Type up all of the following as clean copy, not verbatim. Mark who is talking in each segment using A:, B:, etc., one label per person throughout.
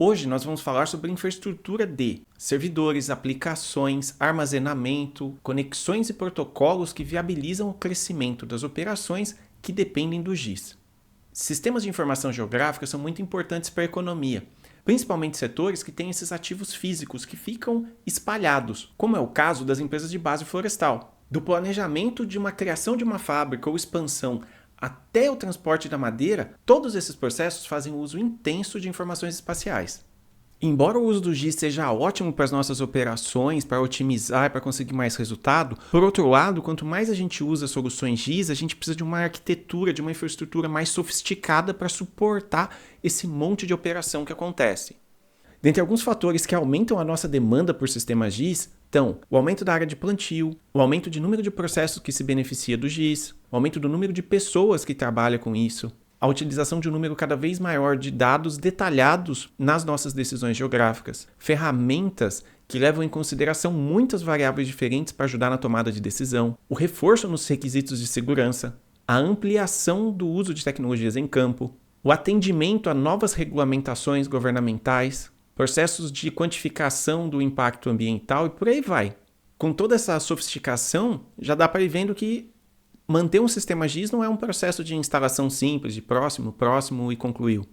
A: Hoje nós vamos falar sobre infraestrutura de servidores, aplicações, armazenamento, conexões e protocolos que viabilizam o crescimento das operações que dependem do GIS. Sistemas de informação geográfica são muito importantes para a economia, principalmente setores que têm esses ativos físicos que ficam espalhados, como é o caso das empresas de base florestal. Do planejamento de uma criação de uma fábrica ou expansão até o transporte da madeira, todos esses processos fazem uso intenso de informações espaciais. Embora o uso do GIS seja ótimo para as nossas operações, para otimizar, para conseguir mais resultado, por outro lado, quanto mais a gente usa soluções GIS, a gente precisa de uma arquitetura, de uma infraestrutura mais sofisticada para suportar esse monte de operação que acontece. Dentre alguns fatores que aumentam a nossa demanda por sistemas GIS estão o aumento da área de plantio, o aumento de número de processos que se beneficia do GIS, o aumento do número de pessoas que trabalham com isso, a utilização de um número cada vez maior de dados detalhados nas nossas decisões geográficas, ferramentas que levam em consideração muitas variáveis diferentes para ajudar na tomada de decisão, o reforço nos requisitos de segurança, a ampliação do uso de tecnologias em campo, o atendimento a novas regulamentações governamentais, processos de quantificação do impacto ambiental e por aí vai. Com toda essa sofisticação, já dá para ir vendo que manter um sistema GIS não é um processo de instalação simples, de próximo e concluiu.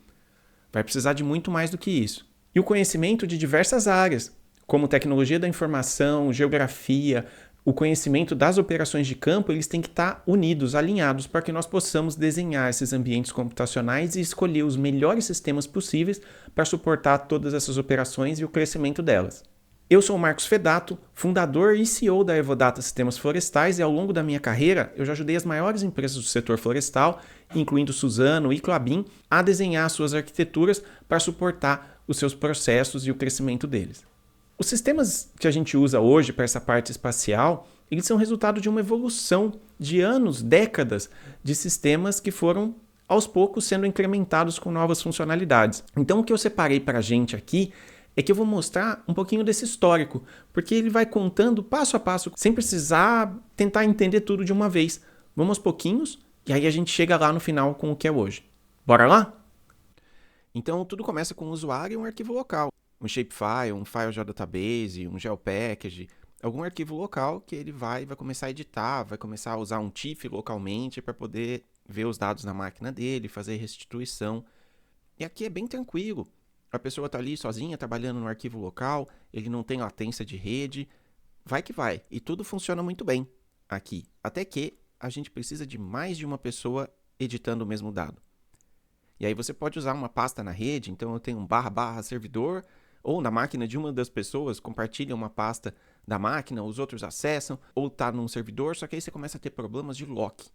A: Vai precisar de muito mais do que isso. E o conhecimento de diversas áreas, como tecnologia da informação, geografia, o conhecimento das operações de campo, eles têm que estar unidos, alinhados, para que nós possamos desenhar esses ambientes computacionais e escolher os melhores sistemas possíveis para suportar todas essas operações e o crescimento delas. Eu sou o Marcos Fedato, fundador e CEO da Evodata Sistemas Florestais, e ao longo da minha carreira eu já ajudei as maiores empresas do setor florestal, incluindo Suzano e Klabin, a desenhar suas arquiteturas para suportar os seus processos e o crescimento deles. Os sistemas que a gente usa hoje para essa parte espacial, eles são resultado de uma evolução de anos, décadas de sistemas que foram aos poucos sendo incrementados com novas funcionalidades. Então o que eu separei para a gente aqui é que eu vou mostrar um pouquinho desse histórico, porque ele vai contando passo a passo, sem precisar tentar entender tudo de uma vez. Vamos aos pouquinhos e aí a gente chega lá no final com o que é hoje. Bora lá? Então tudo começa com um usuário e um arquivo local. Um shapefile, um file geodatabase, um geopackage, algum arquivo local que ele vai começar a editar, vai começar a usar um TIFF localmente para poder ver os dados na máquina dele, fazer restituição. E aqui é bem tranquilo. A pessoa está ali sozinha, trabalhando no arquivo local, ele não tem latência de rede, vai que vai. E tudo funciona muito bem aqui. Até que a gente precisa de mais de uma pessoa editando o mesmo dado. E aí você pode usar uma pasta na rede, então eu tenho um // servidor, ou na máquina de uma das pessoas, compartilha uma pasta da máquina, os outros acessam, ou está num servidor, só que aí você começa a ter problemas de lock.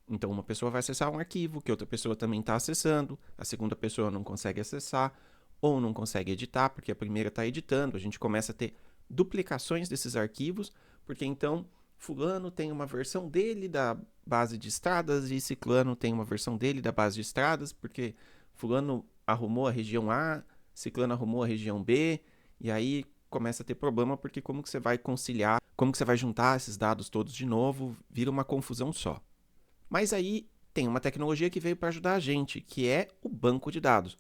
A: Então uma pessoa vai acessar um arquivo que outra pessoa também está acessando, a segunda pessoa não consegue acessar, ou não consegue editar, porque a primeira está editando, a gente começa a ter duplicações desses arquivos, porque então fulano tem uma versão dele da base de estradas e ciclano tem uma versão dele da base de estradas, porque fulano arrumou a região A, ciclano arrumou a região B, e aí começa a ter problema, porque como que você vai conciliar, como que você vai juntar esses dados todos de novo, vira uma confusão só. Mas aí tem uma tecnologia que veio para ajudar a gente, que é o banco de dados.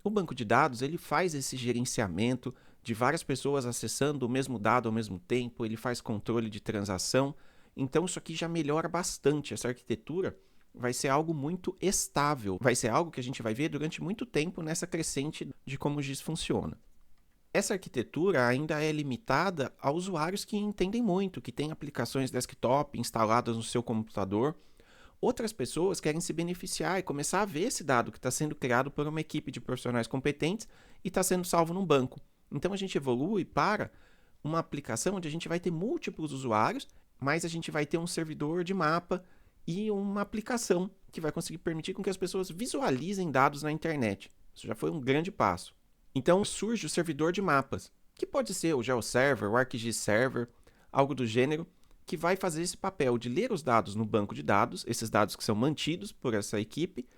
A: O banco de dados, ele faz esse gerenciamento de várias pessoas acessando o mesmo dado ao mesmo tempo, ele faz controle de transação, então isso aqui já melhora bastante, essa arquitetura vai ser algo muito estável, vai ser algo que a gente vai ver durante muito tempo nessa crescente de como o GIS funciona. Essa arquitetura ainda é limitada a usuários que entendem muito, que têm aplicações desktop instaladas no seu computador. Outras pessoas querem se beneficiar e começar a ver esse dado que está sendo criado por uma equipe de profissionais competentes e está sendo salvo num banco. Então a gente evolui para uma aplicação onde a gente vai ter múltiplos usuários, mas a gente vai ter um servidor de mapa e uma aplicação que vai conseguir permitir com que as pessoas visualizem dados na internet. Isso já foi um grande passo. Então surge o servidor de mapas, que pode ser o GeoServer, o ArcGIS Server, algo do gênero, que vai fazer esse papel de ler os dados no banco de dados, esses dados que são mantidos por essa equipe,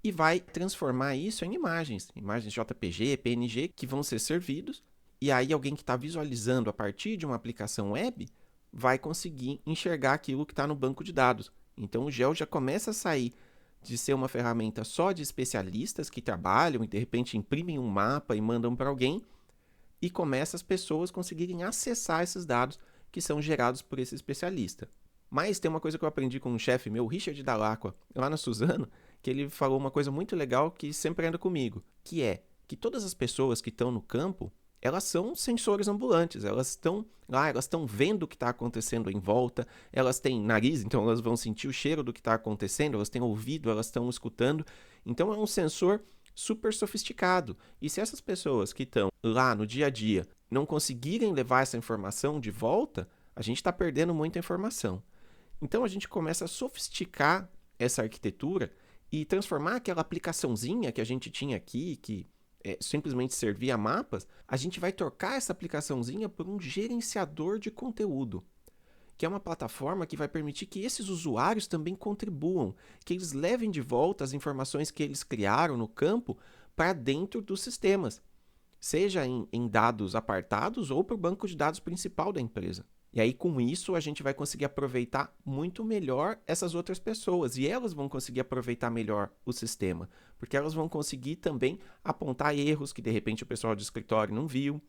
A: e vai transformar isso em imagens JPG, PNG, que vão ser servidos, e aí alguém que está visualizando a partir de uma aplicação web vai conseguir enxergar aquilo que está no banco de dados. Então o Geo já começa a sair de ser uma ferramenta só de especialistas que trabalham e de repente imprimem um mapa e mandam para alguém, e começa as pessoas conseguirem acessar esses dados que são gerados por esse especialista. Mas tem uma coisa que eu aprendi com um chefe meu, Richard Dalacqua, lá na Suzano, que ele falou uma coisa muito legal que sempre anda comigo, que é que todas as pessoas que estão no campo, elas são sensores ambulantes, elas estão lá, elas estão vendo o que está acontecendo em volta, elas têm nariz, então elas vão sentir o cheiro do que está acontecendo, elas têm ouvido, elas estão escutando, então é um sensor super sofisticado. E se essas pessoas que estão lá no dia a dia não conseguirem levar essa informação de volta, a gente está perdendo muita informação. Então a gente começa a sofisticar essa arquitetura e transformar aquela aplicaçãozinha que a gente tinha aqui, que simplesmente servia mapas, a gente vai trocar essa aplicaçãozinha por um gerenciador de conteúdo, que é uma plataforma que vai permitir que esses usuários também contribuam, que eles levem de volta as informações que eles criaram no campo para dentro dos sistemas, seja em dados apartados ou para o banco de dados principal da empresa. E aí, com isso, a gente vai conseguir aproveitar muito melhor essas outras pessoas. E elas vão conseguir aproveitar melhor o sistema. Porque elas vão conseguir também apontar erros que, de repente, o pessoal do escritório não viu.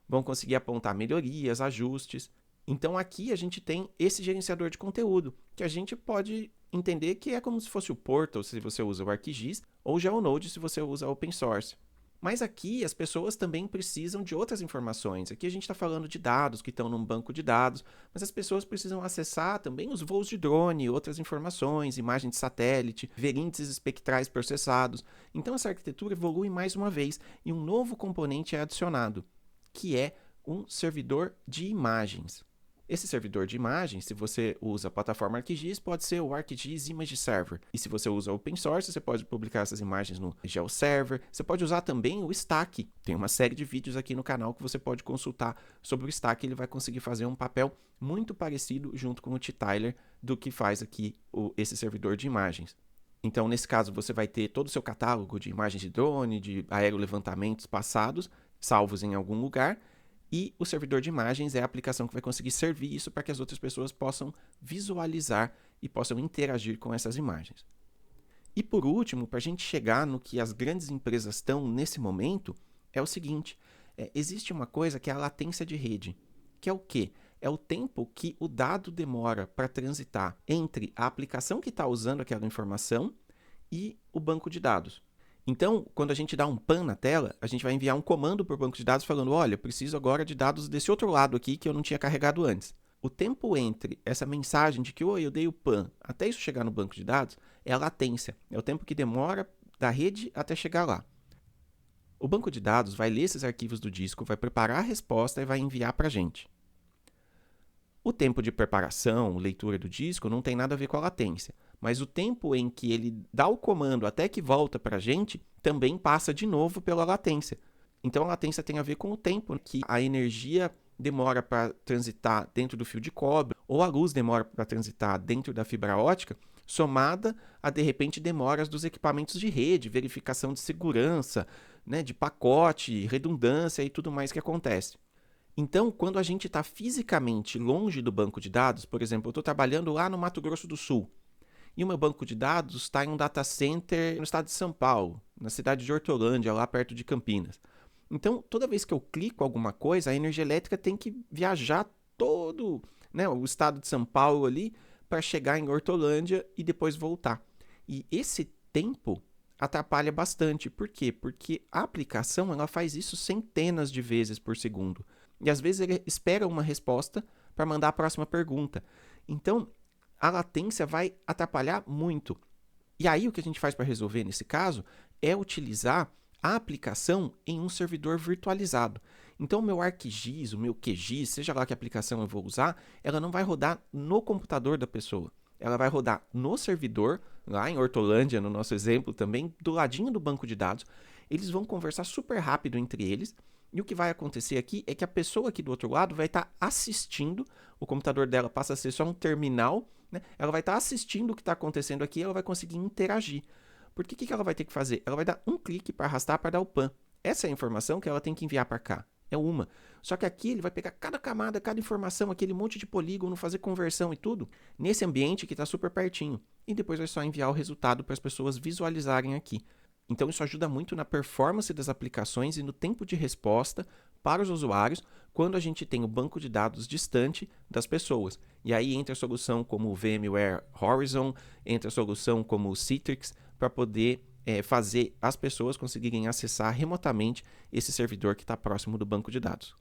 A: Vão conseguir apontar melhorias, ajustes. Então, aqui a gente tem esse gerenciador de conteúdo, que a gente pode entender que é como se fosse o Portal, se você usa o ArcGIS, ou já o Node, se você usa open source. Mas aqui as pessoas também precisam de outras informações. Aqui a gente está falando de dados que estão num banco de dados, mas as pessoas precisam acessar também os voos de drone, outras informações, imagem de satélite, ver índices espectrais processados. Então essa arquitetura evolui mais uma vez e um novo componente é adicionado, que é um servidor de imagens. Esse servidor de imagens, se você usa a plataforma ArcGIS, pode ser o ArcGIS Image Server. E se você usa open source, você pode publicar essas imagens no GeoServer. Você pode usar também o Stack. Tem uma série de vídeos aqui no canal que você pode consultar sobre o Stack. Ele vai conseguir fazer um papel muito parecido junto com o T-Tyler do que faz aqui esse servidor de imagens. Então, nesse caso, você vai ter todo o seu catálogo de imagens de drone, de aerolevantamentos passados, salvos em algum lugar. E o servidor de imagens é a aplicação que vai conseguir servir isso para que as outras pessoas possam visualizar e possam interagir com essas imagens. E por último, para a gente chegar no que as grandes empresas estão nesse momento, é o seguinte, existe uma coisa que é a latência de rede, que é o quê? É o tempo que o dado demora para transitar entre a aplicação que está usando aquela informação e o banco de dados. Então, quando a gente dá um pan na tela, a gente vai enviar um comando para o banco de dados falando, olha, eu preciso agora de dados desse outro lado aqui que eu não tinha carregado antes. O tempo entre essa mensagem de que, oi, eu dei o pan, até isso chegar no banco de dados, é a latência. É o tempo que demora da rede até chegar lá. O banco de dados vai ler esses arquivos do disco, vai preparar a resposta e vai enviar para a gente. O tempo de preparação, leitura do disco, não tem nada a ver com a latência, mas o tempo em que ele dá o comando até que volta para a gente também passa de novo pela latência. Então a latência tem a ver com o tempo que a energia demora para transitar dentro do fio de cobre ou a luz demora para transitar dentro da fibra ótica, somada a, de repente, demoras dos equipamentos de rede, verificação de segurança, de pacote, redundância e tudo mais que acontece. Então, quando a gente está fisicamente longe do banco de dados, por exemplo, eu estou trabalhando lá no Mato Grosso do Sul, e o meu banco de dados está em um data center no estado de São Paulo, na cidade de Hortolândia, lá perto de Campinas. Então, toda vez que eu clico alguma coisa, a energia elétrica tem que viajar todo o estado de São Paulo ali para chegar em Hortolândia e depois voltar. E esse tempo atrapalha bastante. Por quê? Porque a aplicação ela faz isso centenas de vezes por segundo. E às vezes ele espera uma resposta para mandar a próxima pergunta. Então, a latência vai atrapalhar muito. E aí o que a gente faz para resolver nesse caso é utilizar a aplicação em um servidor virtualizado. Então, o meu ArcGIS, o meu QGIS, seja lá que aplicação eu vou usar, ela não vai rodar no computador da pessoa. Ela vai rodar no servidor, lá em Hortolândia, no nosso exemplo também, do ladinho do banco de dados. Eles vão conversar super rápido entre eles. E o que vai acontecer aqui é que a pessoa aqui do outro lado vai estar assistindo, o computador dela passa a ser só um terminal, ela vai estar assistindo o que está acontecendo aqui e ela vai conseguir interagir. Porque o que ela vai ter que fazer? Ela vai dar um clique para arrastar para dar o pan. Essa é a informação que ela tem que enviar para cá. É uma. Só que aqui ele vai pegar cada camada, cada informação, aquele monte de polígono, fazer conversão e tudo, nesse ambiente que está super pertinho. e depois vai só enviar o resultado para as pessoas visualizarem aqui. Então isso ajuda muito na performance das aplicações e no tempo de resposta para os usuários quando a gente tem o banco de dados distante das pessoas. E aí entra a solução como o VMware Horizon, entra a solução como o Citrix para poder fazer as pessoas conseguirem acessar remotamente esse servidor que está próximo do banco de dados.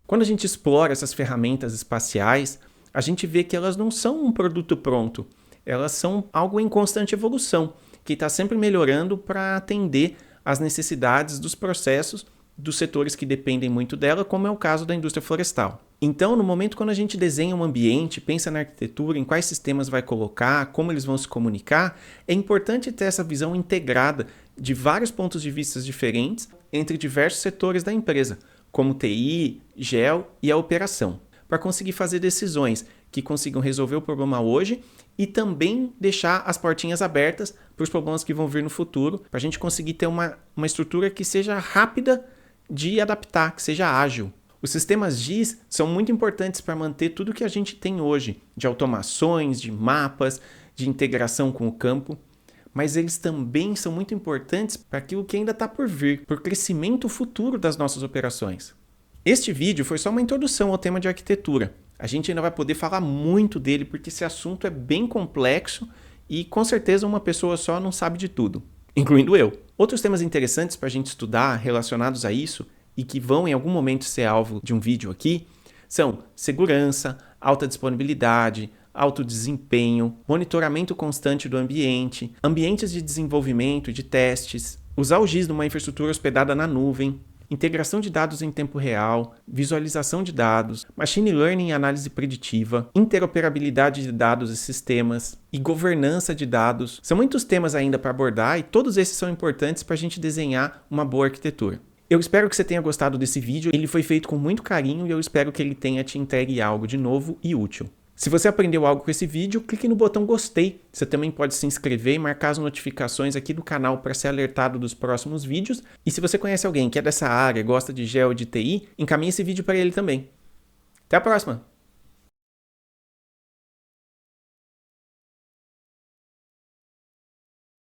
A: Quando a gente explora essas ferramentas espaciais, a gente vê que elas não são um produto pronto, elas são algo em constante evolução, que está sempre melhorando para atender às necessidades dos processos dos setores que dependem muito dela, como é o caso da indústria florestal. Então, no momento quando a gente desenha um ambiente, pensa na arquitetura, em quais sistemas vai colocar, como eles vão se comunicar, é importante ter essa visão integrada de vários pontos de vista diferentes entre diversos setores da empresa, como TI, GEL e a operação, para conseguir fazer decisões que consigam resolver o problema hoje e também deixar as portinhas abertas para os problemas que vão vir no futuro, para a gente conseguir ter uma estrutura que seja rápida de adaptar, que seja ágil. Os sistemas GIS são muito importantes para manter tudo que a gente tem hoje, de automações, de mapas, de integração com o campo, mas eles também são muito importantes para aquilo que ainda está por vir, para o crescimento futuro das nossas operações. Este vídeo foi só uma introdução ao tema de arquitetura. A gente ainda vai poder falar muito dele porque esse assunto é bem complexo e com certeza uma pessoa só não sabe de tudo, incluindo eu. Outros temas interessantes para a gente estudar relacionados a isso e que vão em algum momento ser alvo de um vídeo aqui são segurança, alta disponibilidade, alto desempenho, monitoramento constante do ambiente, ambientes de desenvolvimento e de testes, usar o GIS numa infraestrutura hospedada na nuvem, integração de dados em tempo real, visualização de dados, machine learning e análise preditiva, interoperabilidade de dados e sistemas e governança de dados. São muitos temas ainda para abordar e todos esses são importantes para a gente desenhar uma boa arquitetura. Eu espero que você tenha gostado desse vídeo, ele foi feito com muito carinho e eu espero que ele tenha te entregue algo de novo e útil. Se você aprendeu algo com esse vídeo, clique no botão gostei. Você também pode se inscrever e marcar as notificações aqui do canal para ser alertado dos próximos vídeos. E se você conhece alguém que é dessa área, gosta de GEO e de TI, encaminhe esse vídeo para ele também. Até a próxima!